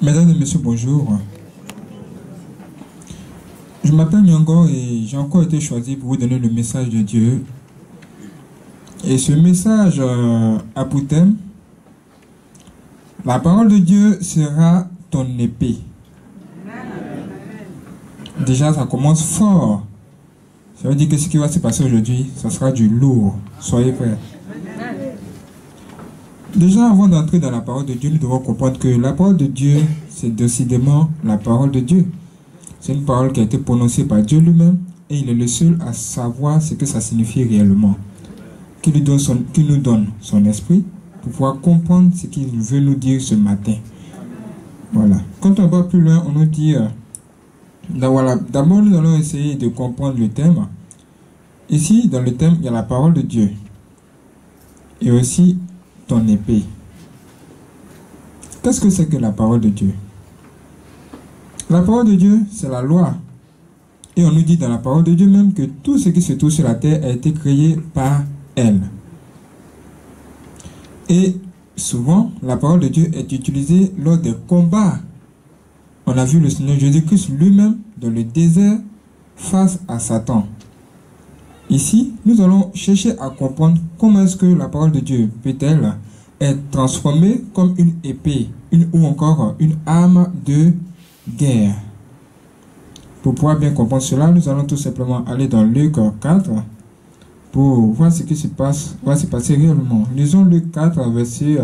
Mesdames et messieurs, bonjour. Je m'appelle Nyongo et j'ai encore été choisi pour vous donner le message de Dieu. Et ce message a pour thème: la parole de Dieu sera ton épée. Déjà, ça commence fort. Ça veut dire que ce qui va se passer aujourd'hui, ça sera du lourd. Soyez prêts. Déjà, avant d'entrer dans la parole de Dieu, nous devons comprendre que la parole de Dieu, c'est décidément la parole de Dieu. C'est une parole qui a été prononcée par Dieu lui-même et il est le seul à savoir ce que ça signifie réellement. Qui nous donne son esprit pour pouvoir comprendre ce qu'il veut nous dire ce matin. Voilà. Quand on va plus loin, on nous dit... voilà. D'abord, nous allons essayer de comprendre le thème. Ici, dans le thème, il y a la parole de Dieu. Et aussi... ton épée. Qu'est-ce que c'est que la parole de Dieu? La parole de Dieu, c'est la loi. Et on nous dit dans la parole de Dieu même que tout ce qui se trouve sur la terre a été créé par elle. Et souvent, la parole de Dieu est utilisée lors des combats. On a vu le Seigneur Jésus-Christ lui-même dans le désert face à Satan. Ici, nous allons chercher à comprendre comment est-ce que la parole de Dieu peut-elle être transformée comme une épée, ou encore une arme de guerre. Pour pouvoir bien comprendre cela, nous allons tout simplement aller dans Luc 4 pour voir ce qui se passe, va se passer réellement. Lisons Luc 4, versets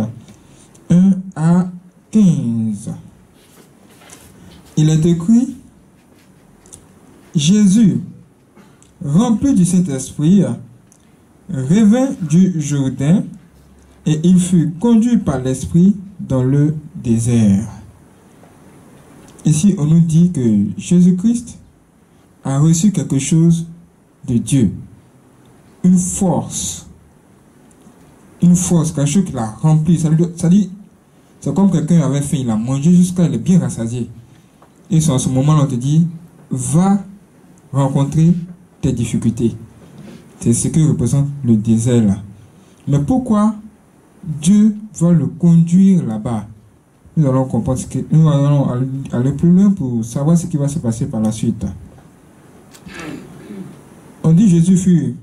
1 à 15. Il est écrit: Jésus, rempli du Saint-Esprit, revint du Jourdain et il fut conduit par l'Esprit dans le désert. Ici, on nous dit que Jésus-Christ a reçu quelque chose de Dieu. Une force, quelque chose qui l'a rempli. Ça dit, c'est comme quelqu'un avait faim, il a mangé jusqu'à il est bien rassasié. Et c'est en ce moment-là, on te dit, va rencontrer tes difficultés. C'est ce que représente le désert là. Mais pourquoi Dieu va le conduire là-bas? Nous allons comprendre nous allons aller plus loin pour savoir ce qui va se passer par la suite. On dit Jésus fut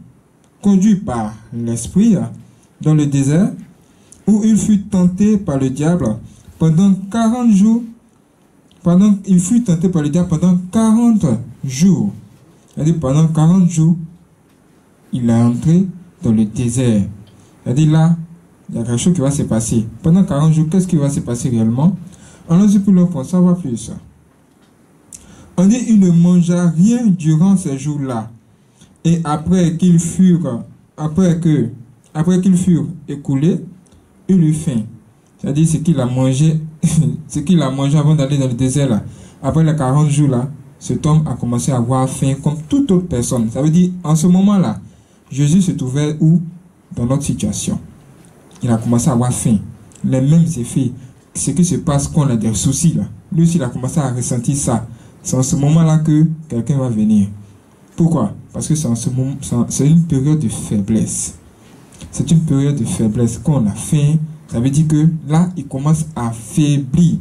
conduit par l'Esprit dans le désert où il fut tenté par le diable pendant 40 jours. Il fut tenté par le diable pendant 40 jours. C'est-à-dire pendant 40 jours, il est entré dans le désert. C'est-à-dire là, il y a quelque chose qui va se passer. Pendant 40 jours, qu'est-ce qui va se passer réellement? Allons-y plus loin pour en savoir plus. On dit il ne mangea rien durant ces jours-là. Et après qu'ils furent écoulés, il eut faim. C'est-à-dire ce qu'il a mangé, avant d'aller dans le désert là. Après les 40 jours là, cet homme a commencé à avoir faim comme toute autre personne. Ça veut dire, en ce moment-là, Jésus se trouvait où? Dans notre situation. Il a commencé à avoir faim. Les mêmes effets. Ce qui se passe quand on a des soucis là. Lui aussi, il a commencé à ressentir ça. C'est en ce moment-là que quelqu'un va venir. Pourquoi? Parce que c'est en ce moment, c'est une période de faiblesse. C'est une période de faiblesse. Quand on a faim, ça veut dire que là, il commence à faiblir.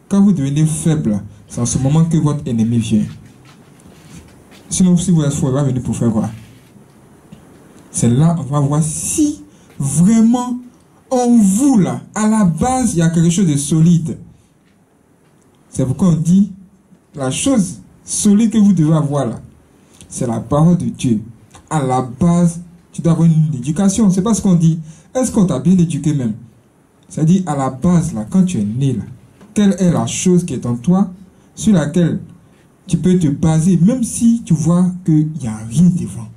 Quand vous devenez faible, c'est en ce moment que votre ennemi vient. Sinon, si vous êtes fort, il va venir pour faire quoi? C'est là on va voir si vraiment en vous, là, à la base, il y a quelque chose de solide. C'est pourquoi on dit la chose solide que vous devez avoir là, c'est la parole de Dieu. À la base, tu dois avoir une éducation. C'est pas ce qu'on dit. Est-ce qu'on t'a bien éduqué même? C'est-à-dire, à la base, là, quand tu es né là, quelle est la chose qui est en toi sur laquelle tu peux te baser, même si tu vois qu'il n'y a rien devant.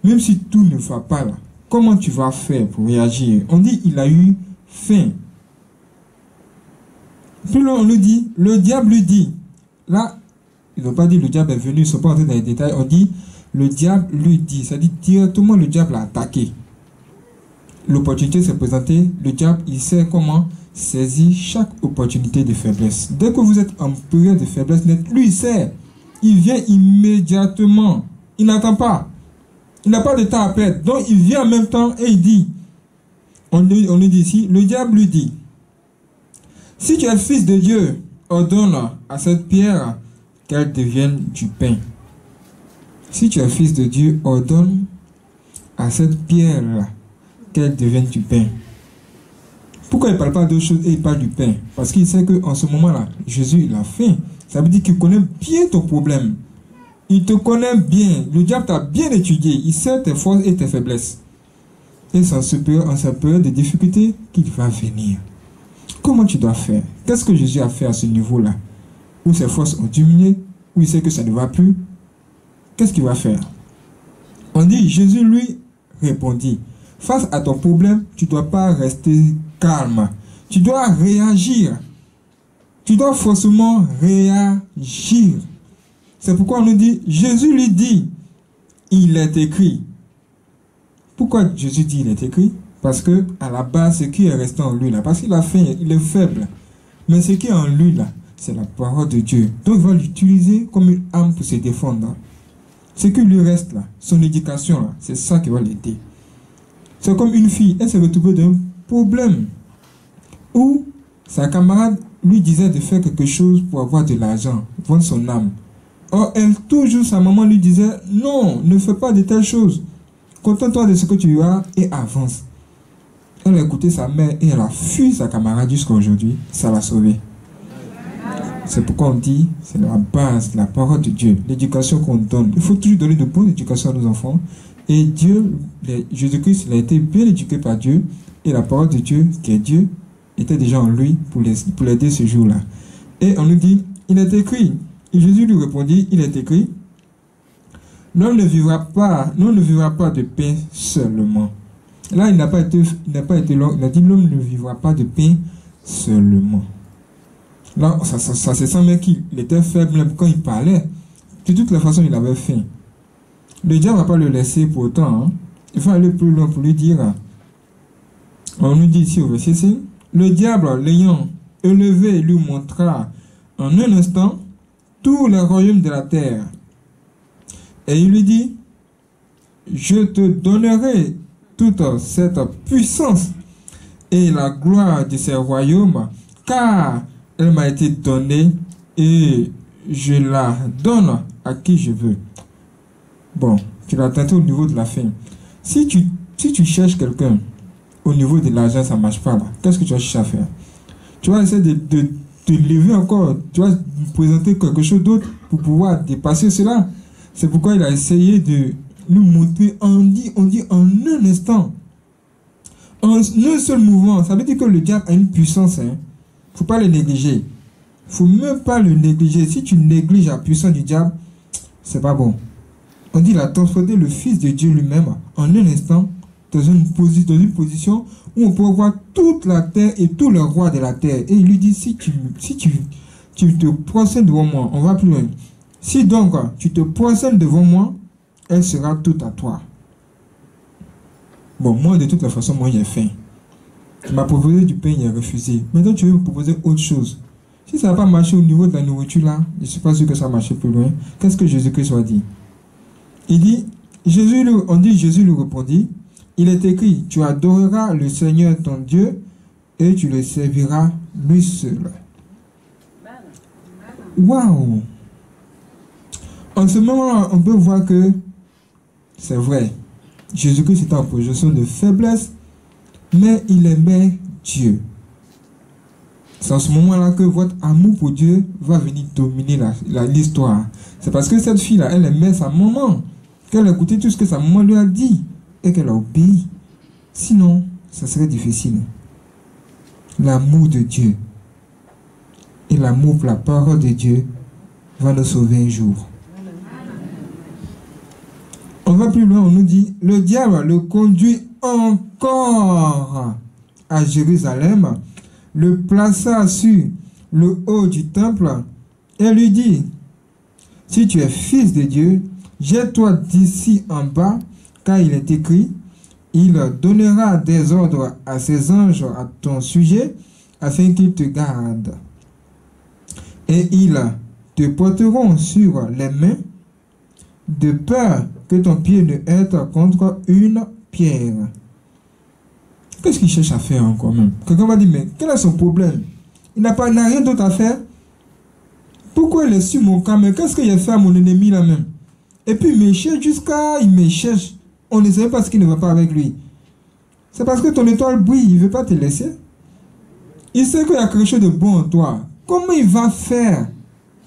Même si tout ne va pas là, comment tu vas faire pour réagir? On dit il a eu faim. Puis là, on nous dit, le diable lui dit, là, ils n'ont pas dit le diable est venu, ils ne sont pas entrés dans les détails, on dit, le diable lui dit, c'est-à-dire directement le diable a attaqué. L'opportunité s'est présentée, le diable, il sait comment saisir chaque opportunité de faiblesse. Dès que vous êtes en période de faiblesse, lui, il sait. Il vient immédiatement. Il n'attend pas. Il n'a pas de temps à perdre. Donc, il vient en même temps et il dit, on lui dit ici, le diable lui dit, Si tu es fils de Dieu, ordonne à cette pierre qu'elle devienne du pain. Si tu es fils de Dieu, ordonne à cette pierre qu'elle devienne du pain. Pourquoi il ne parle pas d'autre chose et il parle du pain? Parce qu'il sait qu'en ce moment-là, Jésus, il a faim. Ça veut dire qu'il connaît bien ton problème. Il te connaît bien. Le diable t'a bien étudié. Il sait tes forces et tes faiblesses. Et c'est en cette période de difficulté qu'il va venir. Comment tu dois faire? Qu'est-ce que Jésus a fait à ce niveau-là? Où ses forces ont diminué, où il sait que ça ne va plus. Qu'est-ce qu'il va faire? On dit, Jésus lui répondit, face à ton problème, tu ne dois pas rester calme. Tu dois réagir. Tu dois forcément réagir. C'est pourquoi on nous dit, Jésus lui dit, il est écrit. Pourquoi Jésus dit il est écrit? Parce que à la base, ce qui est resté en lui là, parce qu'il a faim, il est faible. Mais ce qui est en lui là, c'est la parole de Dieu. Donc il va l'utiliser comme une arme pour se défendre. Ce qui lui reste là, son éducation là, c'est ça qui va l'aider. C'est comme une fille, elle s'est retrouvée d'un problème où sa camarade lui disait de faire quelque chose pour avoir de l'argent, vendre son âme. Or, elle, toujours, sa maman lui disait, non, ne fais pas de telles choses. Contente-toi de ce que tu as et avance. Elle a écouté sa mère et elle a fui sa camarade jusqu'à aujourd'hui. Ça l'a sauvée. C'est pourquoi on dit, c'est la base, la parole de Dieu, l'éducation qu'on donne. Il faut toujours donner de bonnes éducations à nos enfants. Et Dieu, Jésus-Christ, il a été bien éduqué par Dieu. Et la parole de Dieu, qui est Dieu, était déjà en lui pour l'aider ce jour-là. Et on nous dit, il est écrit. Et Jésus lui répondit, il est écrit, l'homme ne vivra pas de pain seulement. Là, il n'a pas été long. Il a dit, l'homme ne vivra pas de pain seulement. Là, ça se sent bien qu'il était faible même quand il parlait. De toutes les façons, il avait faim. Le diable ne va pas le laisser pour autant. Hein. Il faut aller plus loin pour lui dire. On nous dit ici au verset 5, le diable, l'ayant élevé, lui montra en un instant tous les royaumes de la terre. Et il lui dit, je te donnerai toute cette puissance et la gloire de ces royaumes, car elle m'a été donnée et je la donne à qui je veux. Bon, tu l'as tenté au niveau de la fin. Si tu cherches quelqu'un au niveau de l'argent, ça ne marche pas là. Qu'est-ce que tu vas chercher à faire? Tu vas essayer de te lever encore. Tu vas présenter quelque chose d'autre pour pouvoir dépasser cela. C'est pourquoi il a essayé de nous montrer, on dit en un instant, en un seul mouvement. Ça veut dire que le diable a une puissance. Il ne faut pas le négliger. Il ne faut même pas le négliger. Si tu négliges la puissance du diable, c'est pas bon. On dit, il a transporté le Fils de Dieu lui-même en un instant dans une position où on peut voir toute la terre et tous les rois de la terre. Et il lui dit, si tu te procèdes devant moi, on va plus loin. Si donc tu te procèdes devant moi, elle sera toute à toi. Bon, moi de toute la façon, moi j'ai faim. Tu m'as proposé du pain, il a refusé. Maintenant tu veux me proposer autre chose. Si ça n'a pas marché au niveau de la nourriture là, je ne suis pas sûr que ça a marché plus loin. Qu'est-ce que Jésus-Christ a dit? Il dit, Jésus lui répondit, il est écrit, tu adoreras le Seigneur ton Dieu et tu le serviras lui seul. Waouh! En ce moment, on peut voir que c'est vrai. Jésus-Christ était en position de faiblesse, mais il aimait Dieu. C'est en ce moment-là que votre amour pour Dieu va venir dominer l'histoire. C'est parce que cette fille-là, elle aimait sa maman, qu'elle a écouté tout ce que sa maman lui a dit et qu'elle a obéi. Sinon, ça serait difficile. L'amour de Dieu et l'amour pour la parole de Dieu va nous sauver un jour. On va plus loin, on nous dit, le diable le conduit encore à Jérusalem, le plaça sur le haut du temple et lui dit, si tu es fils de Dieu, jette-toi d'ici en bas, car il est écrit, il donnera des ordres à ses anges à ton sujet, afin qu'ils te gardent. Et ils te porteront sur les mains, de peur que ton pied ne heurte contre une pierre. Qu'est-ce qu'il cherche à faire encore même? Quelqu'un va dire, mais quel est son problème? il n'a rien d'autre à faire. Pourquoi il est sur mon camp? Mais qu'est-ce que j'ai fait à mon ennemi là même? Et puis il me cherche il me cherche. On ne sait pas ce qui ne va pas avec lui. C'est parce que ton étoile brille, il ne veut pas te laisser. Il sait qu'il y a quelque chose de bon en toi. Comment il va faire?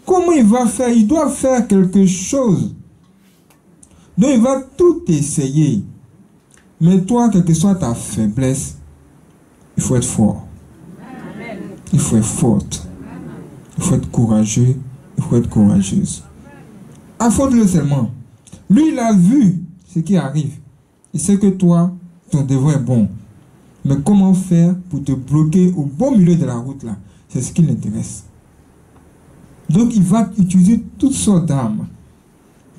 Comment il va faire? Il doit faire quelque chose. Donc il va tout essayer. Mais toi, quelle que soit ta faiblesse, il faut être fort. Il faut être forte. Il faut être courageux. Il faut être courageuse. Affronte-le seulement. Lui, il a vu ce qui arrive. Il sait que toi, ton devoir est bon. Mais comment faire pour te bloquer au bon milieu de la route là? C'est ce qui l'intéresse. Donc il va utiliser toutes sortes d'armes.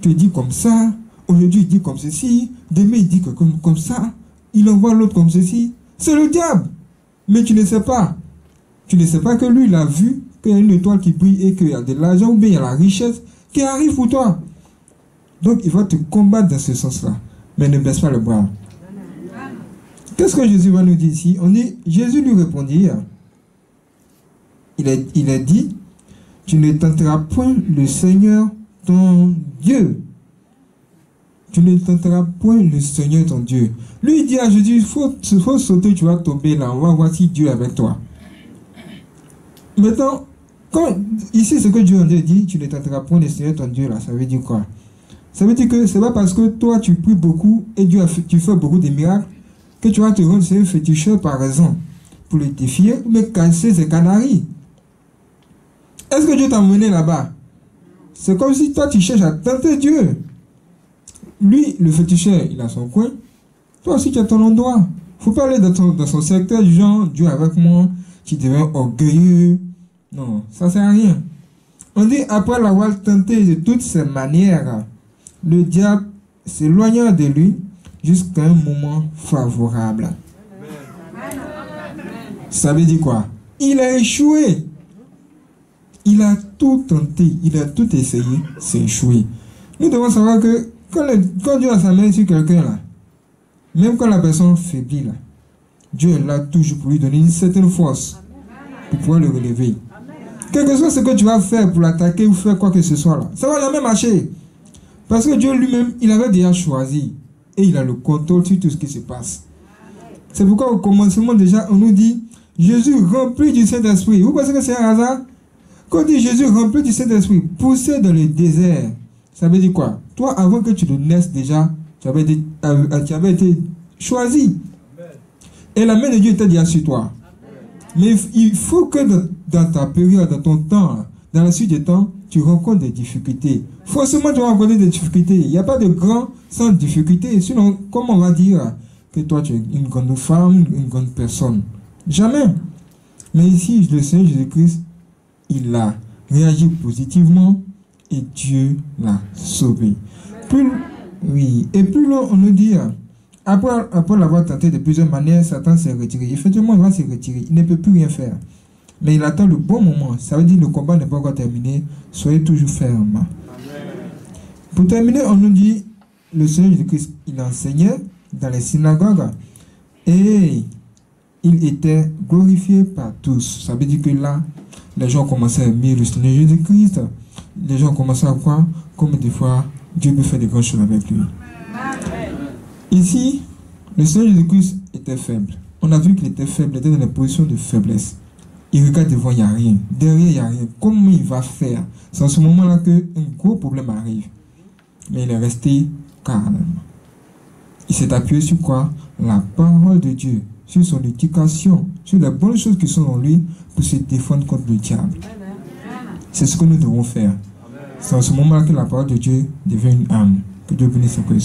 Tu dis comme ça, aujourd'hui il dit comme ceci, demain il dit que comme ça, il envoie l'autre comme ceci. C'est le diable. Mais tu ne sais pas. Tu ne sais pas que lui il a vu qu'il y a une étoile qui brille et qu'il y a de l'argent ou bien il y a la richesse qui arrive pour toi. Donc il va te combattre dans ce sens-là. Mais ne baisse pas le bras. Qu'est-ce que Jésus va nous dire ici? On dit, Jésus lui répondit, il a dit, tu ne tenteras point le Seigneur ton Dieu. Tu ne tenteras point le Seigneur ton Dieu. Lui il dit à Jésus, il faut sauter, tu vas tomber là, on va voir si Dieu est avec toi. Maintenant, ici ce que Dieu a dit, tu ne tenteras point le Seigneur ton Dieu là, ça veut dire quoi? Ça veut dire que c'est pas parce que toi tu pries beaucoup et tu fais beaucoup de miracles que tu vas te rendre un féticheur par exemple pour le défier ou me casser ses canaries. Est-ce que Dieu t'a mené là-bas? C'est comme si toi tu cherches à tenter Dieu. Lui, le féticheur, il a son coin. Toi aussi tu as ton endroit. Il ne faut pas aller dans son secteur du genre Dieu avec moi, tu deviens orgueilleux. Non, ça ne sert à rien. On dit après l'avoir tenté de toutes ses manières, le diable s'éloigna de lui jusqu'à un moment favorable. Ça veut dire quoi? Il a échoué. Il a tout tenté, il a tout essayé, c'est échoué. Nous devons savoir que quand Dieu a sa main sur quelqu'un là, même quand la personne faiblit là, Dieu est là toujours pour lui donner une certaine force pour pouvoir le relever. Quel que soit ce que tu vas faire pour l'attaquer ou faire quoi que ce soit là, ça va jamais marcher. Parce que Dieu lui-même, il avait déjà choisi. Et il a le contrôle sur tout ce qui se passe. C'est pourquoi au commencement déjà, on nous dit, Jésus rempli du Saint-Esprit. Vous pensez que c'est un hasard? Quand on dit Jésus rempli du Saint-Esprit, poussé dans le désert, ça veut dire quoi? Toi, avant que tu ne naisses déjà, tu avais été choisi. Et la main de Dieu était déjà sur toi. Mais il faut que dans ta période, dans ton temps, dans la suite des temps, tu rencontres des difficultés. Forcément, tu vas rencontrer des difficultés. Il n'y a pas de grand sans difficulté. Sinon, comment on va dire que toi, tu es une grande femme, une grande personne? Jamais. Mais ici, le Seigneur Jésus-Christ, il a réagi positivement et Dieu l'a sauvé. Et plus loin, on nous dit, après l'avoir tenté de plusieurs manières, Satan s'est retiré. Effectivement, il va se retirer. Il ne peut plus rien faire. Mais il attend le bon moment. Ça veut dire que le combat n'est pas encore terminé. Soyez toujours ferme. Pour terminer, on nous dit, le Seigneur Jésus-Christ, il enseignait dans les synagogues et il était glorifié par tous. Ça veut dire que là, les gens commençaient à aimer le Seigneur Jésus-Christ. Les gens commençaient à croire comme des fois Dieu peut faire des grandes choses avec lui. Ici, le Seigneur Jésus-Christ était faible. On a vu qu'il était faible, il était dans une position de faiblesse. Il regarde devant, il n'y a rien. Derrière, il n'y a rien. Comment il va faire? C'est en ce moment-là qu'un gros problème arrive. Mais il est resté calme. Il s'est appuyé sur quoi? La parole de Dieu, sur son éducation, sur les bonnes choses qui sont en lui pour se défendre contre le diable. C'est ce que nous devons faire. C'est en ce moment-là que la parole de Dieu devient une âme. Que Dieu bénisse son frère.